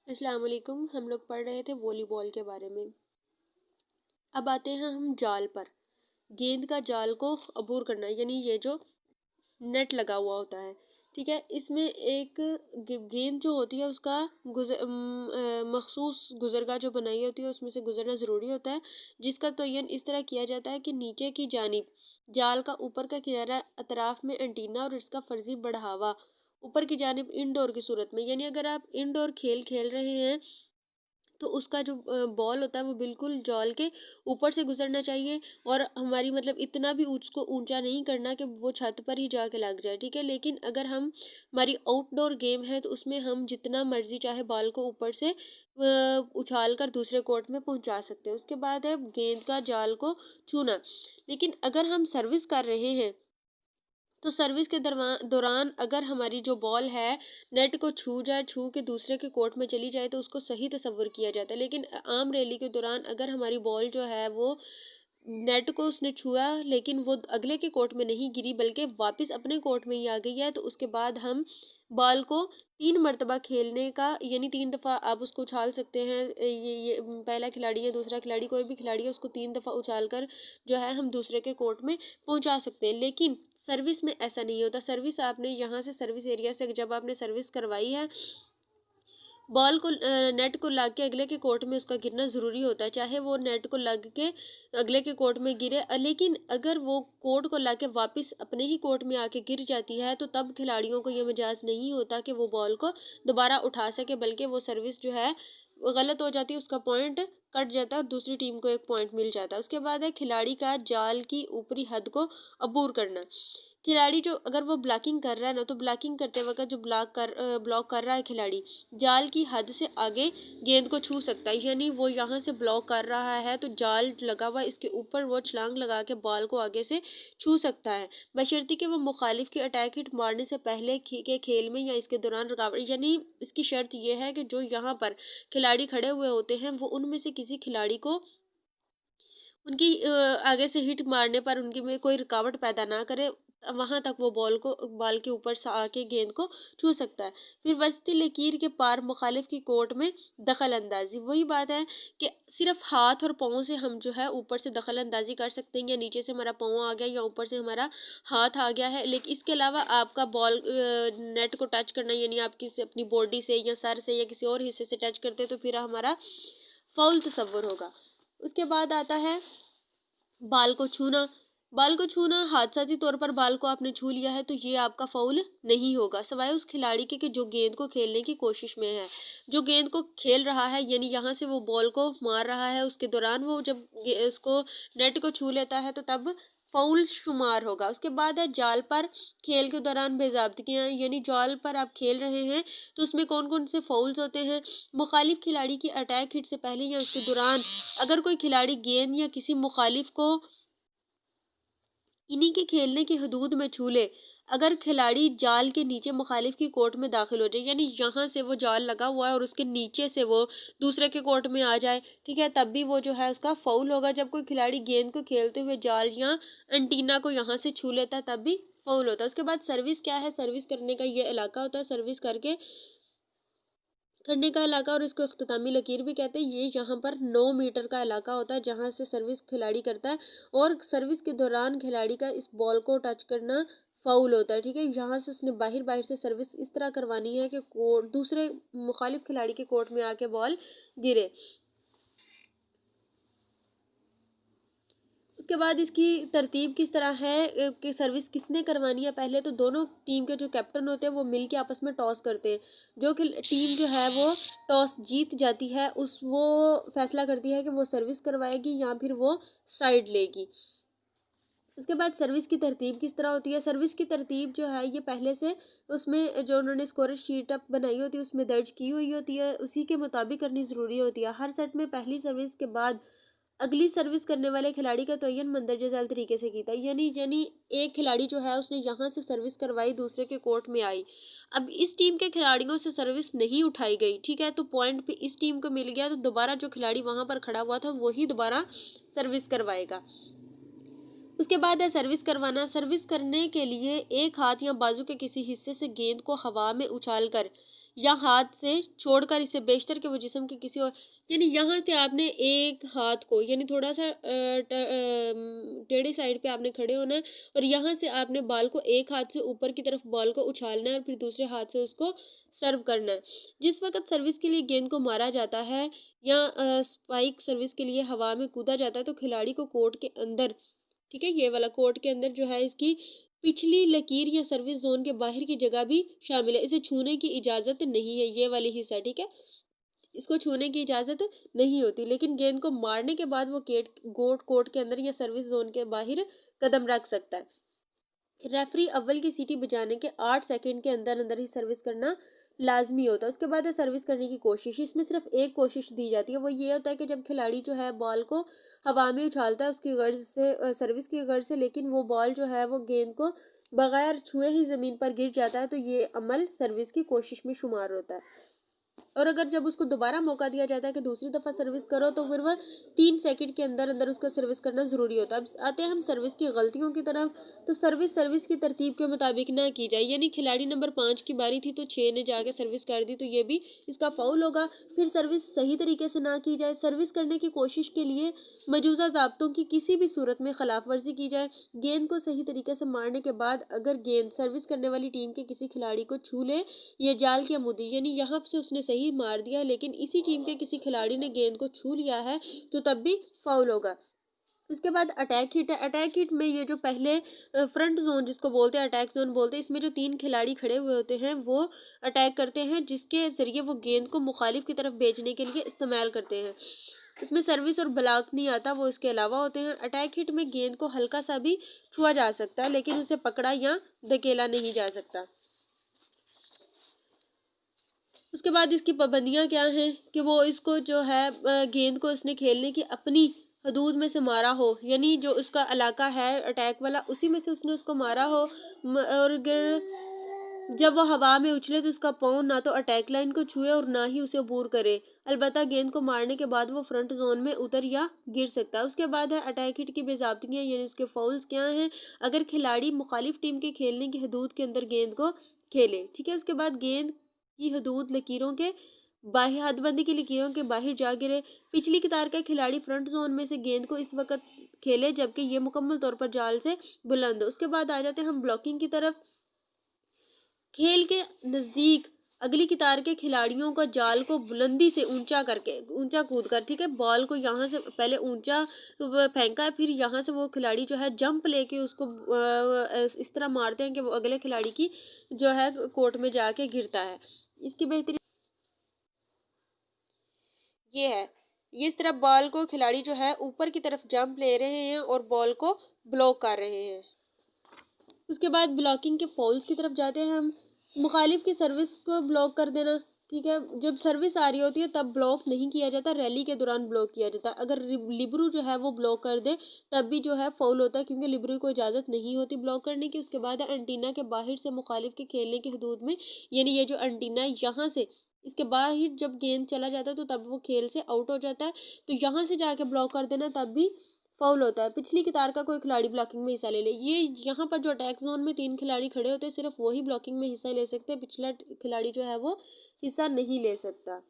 अस्सलाम वालेकुम। हम लोग पढ़ रहे थे वॉलीबॉल के बारे में। अब आते हैं हम जाल पर। गेंद का जाल को अबूर करना, यानी ये जो नेट लगा हुआ होता है, ठीक है। इसमें एक गेंद जो होती है उसका मखसूस गुजरगाह जो बनाई होती है उसमें से गुजरना ज़रूरी होता है, जिसका तयन इस तरह किया जाता है कि नीचे की जानिब जाल का ऊपर का किनारा, अतराफ में एंटीना और इसका फर्जी बढ़ावा ऊपर की जानिब इंडोर की सूरत में, यानी अगर आप इंडोर खेल खेल रहे हैं तो उसका जो बॉल होता है वो बिल्कुल जॉल के ऊपर से गुजरना चाहिए, और हमारी मतलब इतना भी उसको ऊंचा नहीं करना कि वो छत पर ही जाके लग जाए, ठीक है। लेकिन अगर हम हमारी आउटडोर गेम है तो उसमें हम जितना मर्जी चाहे बॉल को ऊपर से उछाल कर दूसरे कोर्ट में पहुंचा सकते हैं। उसके बाद है गेंद का जाल को छूना। लेकिन अगर हम सर्विस कर रहे हैं तो सर्विस के दौरान अगर हमारी जो बॉल है नेट को छू जाए, छू के दूसरे के कोर्ट में चली जाए, तो उसको सही तस्वर किया जाता है। लेकिन आम रैली के दौरान अगर हमारी बॉल जो है वो नेट को उसने छुआ लेकिन वो अगले के कोर्ट में नहीं गिरी बल्कि वापस अपने कोर्ट में ही आ गई है, तो उसके बाद हम बॉल को 3 मरतबा खेलने का, यानी 3 दफ़ा आप उसको उछाल सकते हैं। ये पहला खिलाड़ी या दूसरा खिलाड़ी, कोई भी खिलाड़ी है, उसको 3 दफ़ा उछाल कर जो है हम दूसरे के कोर्ट में पहुंचा सकते हैं। लेकिन सर्विस में ऐसा नहीं होता। सर्विस आपने यहाँ से सर्विस एरिया से जब आपने सर्विस करवाई है, बॉल को नेट को लग के अगले के कोर्ट में उसका गिरना ज़रूरी होता है, चाहे वो नेट को लग के अगले के कोर्ट में गिरे। लेकिन अगर वो कोर्ट को लग के वापस अपने ही कोर्ट में आके गिर जाती है तो तब खिलाड़ियों को ये मजाज नहीं होता कि वो बॉल को दोबारा उठा सके, बल्कि वो सर्विस जो है वो गलत हो जाती है, उसका पॉइंट कट जाता है और दूसरी टीम को एक पॉइंट मिल जाता है। उसके बाद है खिलाड़ी का जाल की ऊपरी हद को अबूर करना। खिलाड़ी जो अगर वो ब्लॉकिंग कर रहा है ना, तो ब्लॉकिंग करते वक्त जो ब्लॉक कर रहा है खिलाड़ी, जाल की हद से आगे गेंद को छू सकता है। यानी वो यहाँ से ब्लॉक कर रहा है तो जाल लगा हुआ इसके ऊपर वो छलांग लगा के बॉल को आगे से छू सकता है, बशर्ते कि वो मुखालिफ की अटैक हिट मारने से पहले के खेल में या इसके दौरान रुकावट, यानी इसकी शर्त ये है कि जो यहाँ पर खिलाड़ी खड़े हुए होते हैं वो उनमें से किसी खिलाड़ी को उनकी आगे से हिट मारने पर उनकी में कोई रुकावट पैदा ना करे, वहां तक वो बॉल के ऊपर से आके गेंद को छू सकता है। फिर वस्ती लकीर के पार मुखालिफ की कोर्ट में दखल अंदाजी, वही बात है कि सिर्फ हाथ और पाँव से हम जो है ऊपर से दखल अंदाजी कर सकते हैं, या नीचे से हमारा पाँव आ गया या ऊपर से हमारा हाथ आ गया है। लेकिन इसके अलावा आपका बॉल नेट को टच करना, यानी आप किसी अपनी बॉडी से या सर से या किसी और हिस्से से टच करते हैं तो फिर हमारा फाउल तस्वर होगा। उसके बाद आता है बाल को छूना। बाल को छूना, हादसाती तौर पर बाल को आपने छू लिया है तो ये आपका फाउल नहीं होगा, सिवाय उस खिलाड़ी के कि जो गेंद को खेलने की कोशिश में है। जो गेंद को खेल रहा है, यानी यहाँ से वो बॉल को मार रहा है, उसके दौरान वो जब उसको नेट को छू लेता है तो तब फाउल शुमार होगा। उसके बाद है जाल पर खेल के दौरान बेज़ाब्तियाँ, यानी जाल पर आप खेल रहे हैं तो उसमें कौन कौन से फाउल्स होते हैं। मुखालिफ खिलाड़ी की अटैक हिट से पहले या उसके दौरान अगर कोई खिलाड़ी गेंद या किसी मुखालिफ को इन्हीं के खेलने की हदूद में छू ले, अगर खिलाड़ी जाल के नीचे मुखालिफ की कोर्ट में दाखिल हो जाए, यानी यहाँ से वो जाल लगा हुआ है और उसके नीचे से वो दूसरे के कोर्ट में आ जाए, ठीक है, तब भी वो जो है उसका फाउल होगा। जब कोई खिलाड़ी गेंद को खेलते हुए जाल या एंटीना को यहाँ से छू लेता है तब भी फाउल होता है। उसके बाद सर्विस क्या है, सर्विस करने का ये इलाका होता है, सर्विस करने का इलाका, और इसको इख्तितामी लकीर भी कहते हैं। ये यहाँ पर 9 मीटर का इलाका होता है जहाँ से सर्विस खिलाड़ी करता है, और सर्विस के दौरान खिलाड़ी का इस बॉल को टच करना फाउल होता है, ठीक है। यहाँ से उसने बाहर बाहर से सर्विस इस तरह करवानी है कि कोर्ट दूसरे मुखालिफ खिलाड़ी के कोर्ट में आके बॉल गिरे। उसके बाद इसकी तरतीब किस तरह है कि सर्विस किसने करवानी है। पहले तो दोनों टीम के जो कैप्टन होते हैं वो मिल के आपस में टॉस करते हैं। जो कि टीम जो है वो टॉस जीत जाती है उस वो फैसला करती है कि वो सर्विस करवाएगी या फिर वो साइड लेगी। उसके बाद सर्विस की तरतीब किस तरह होती है। सर्विस की तरतीब जो है ये पहले से उसमें जो उन्होंने स्कोर शीट अप बनाई होती है उसमें दर्ज की हुई होती है, उसी के मुताबिक करनी ज़रूरी होती है। हर सेट में पहली सर्विस के बाद अगली सर्विस करने वाले खिलाड़ी का तयन मंदरजा झैल तरीके से कीता, यानी एक खिलाड़ी जो है उसने यहाँ से सर्विस करवाई, दूसरे के कोर्ट में आई। अब इस टीम के खिलाड़ियों से सर्विस नहीं उठाई गई, ठीक है, तो पॉइंट पे इस टीम को मिल गया, तो दोबारा जो खिलाड़ी वहां पर खड़ा हुआ था वही दोबारा सर्विस करवाएगा। उसके बाद है सर्विस करवाना। सर्विस करने के लिए एक हाथ या बाजू के किसी हिस्से से गेंद को हवा में उछाल कर, या हाथ से छोड़कर इसे बेशतर के वो जिस्म के किसी और, यानी यहाँ से आपने एक हाथ को यानी थोड़ा सा टेढ़ी साइड पे आपने खड़े होना है और यहाँ से आपने बॉल को एक हाथ से ऊपर की तरफ बॉल को उछालना है और फिर दूसरे हाथ से उसको सर्व करना है। जिस वक्त सर्विस के लिए गेंद को मारा जाता है या स्पाइक सर्विस के लिए हवा में कूदा जाता है तो खिलाड़ी को कोर्ट के अंदर, ठीक है, ये वाला कोर्ट के अंदर जो है इसकी पिछली लकीर या सर्विस जोन के बाहर की जगह भी शामिल है। इसे छूने की इजाजत नहीं है, ये वाली हिस्सा, ठीक है, इसको छूने की इजाजत नहीं होती। लेकिन गेंद को मारने के बाद वो कोर्ट के अंदर या सर्विस जोन के बाहर कदम रख सकता है। रेफरी अव्वल की सीटी बजाने के 8 सेकंड के अंदर अंदर ही सर्विस करना लाजमी होता है। उसके बाद है सर्विस करने की कोशिश। इसमें सिर्फ एक कोशिश दी जाती है, वो ये होता है कि जब खिलाड़ी जो है बॉल को हवा में उछालता है उसकी गर्ज से, सर्विस की गर्ज से, लेकिन वो बॉल जो है वो गेंद को बगैर छुए ही ज़मीन पर गिर जाता है तो ये अमल सर्विस की कोशिश में शुमार होता है। और अगर जब उसको दोबारा मौका दिया जाता है कि दूसरी दफ़ा सर्विस करो तो फिर वह 3 सेकंड के अंदर अंदर उसका सर्विस करना ज़रूरी होता है। अब आते हैं हम सर्विस की गलतियों की तरफ। तो सर्विस की तरतीब के मुताबिक ना की जाए, यानी खिलाड़ी नंबर 5 की बारी थी तो 6 ने जाके सर्विस कर दी तो ये भी इसका फाउल होगा। फिर सर्विस सही तरीके से ना की जाए, सर्विस करने की कोशिश के लिए मौजूदा ज़ाब्तों की किसी भी सूरत में खिलाफ वर्जी की जाए। गेंद को सही तरीके से मारने के बाद अगर गेंद सर्विस करने वाली टीम के किसी खिलाड़ी को छू ले, ये जाल की अमुदी, यानी यहाँ से उसने सही मार दिया लेकिन इसी टीम के किसी खिलाड़ी ने गेंद को छू लिया है तो तब भी फाउल होगा। उसके बाद अटैक हिट है। अटैक हिट में ये जो पहले फ्रंट जोन जिसको बोलते हैं, अटैक जोन बोलते हैं, इसमें जो 3 खिलाड़ी खड़े हुए होते हैं वो अटैक करते हैं जिसके जरिए वो गेंद को मुखालिफ की तरफ भेजने के लिए इस्तेमाल करते हैं। इसमें सर्विस और ब्लॉक नहीं आता, वो इसके अलावा होते हैं। अटैक हिट में गेंद को हल्का सा भी छुआ जा सकता है लेकिन उसे पकड़ा या धकेला नहीं जा सकता। उसके बाद इसकी पाबंदियां क्या हैं कि वो इसको जो है गेंद को इसने खेलने की अपनी हदूद में से मारा हो, यानी जो उसका इलाका है अटैक वाला उसी में से उसने उसको मारा हो। और अगर जब वो हवा में उछले तो उसका पाँव ना तो अटैक लाइन को छुए और ना ही उसे अबूर करे। अलबत्ता गेंद को मारने के बाद वो फ्रंट जोन में उतर या गिर सकता है। उसके बाद है अटैक हिट की बेज़ाब्तियाँ, यानी उसके फाउल्स क्या हैं। अगर खिलाड़ी मुखालिफ टीम के खेलने की हदूद के अंदर गेंद को खेले, ठीक है। उसके बाद गेंद की हदूद लकीरों के बाहर, हदबंदी की लकीरों के बाहर जा गिरे। पिछली कतार का खिलाड़ी फ्रंट जोन में से गेंद को इस वक्त खेले जबकि ये मुकम्मल तौर पर जाल से बुलंद हो। उसके बाद आ जाते हैं हम ब्लॉकिंग की तरफ। खेल के नज़दीक अगली कतार के खिलाड़ियों का जाल को बुलंदी से ऊंचा करके, ऊंचा कूद कर, ठीक है, बॉल को यहाँ से पहले ऊंचा फेंका है, फिर यहाँ से वो खिलाड़ी जो है जंप लेके उसको इस तरह मारते हैं कि वो अगले खिलाड़ी की जो है कोर्ट में जाके गिरता है। इसकी बेहतरीन ये है, ये इस तरह बॉल को खिलाड़ी जो है ऊपर की तरफ जंप ले रहे हैं और बॉल को ब्लॉक कर रहे हैं। उसके बाद ब्लॉकिंग के फॉल्स की तरफ जाते हैं हम। मुखालिफ की सर्विस को ब्लॉक कर देना, ठीक है, जब सर्विस आ रही होती है तब ब्लॉक नहीं किया जाता, रैली के दौरान ब्लॉक किया जाता है। अगर लिबरू जो है वो ब्लॉक कर दे तब भी जो है फाउल होता है क्योंकि लिबरू को इजाज़त नहीं होती ब्लॉक करने की। उसके बाद एंटीना के बाहर से मुखालिफ के खेलने की हदूद में, यानी ये जो एंटीना है यहाँ से इसके बाहर जब गेंद चला जाता है तो तब वो खेल से आउट हो जाता है, तो यहाँ से जाके ब्लॉक कर देना तब भी फाउल होता है। पिछली कतार का कोई खिलाड़ी ब्लॉकिंग में हिस्सा ले ले, ये यहाँ पर जो अटैक जोन में 3 खिलाड़ी खड़े होते हैं सिर्फ वही ब्लॉकिंग में हिस्सा ले सकते हैं, पिछला खिलाड़ी जो है वो हिस्सा नहीं ले सकता।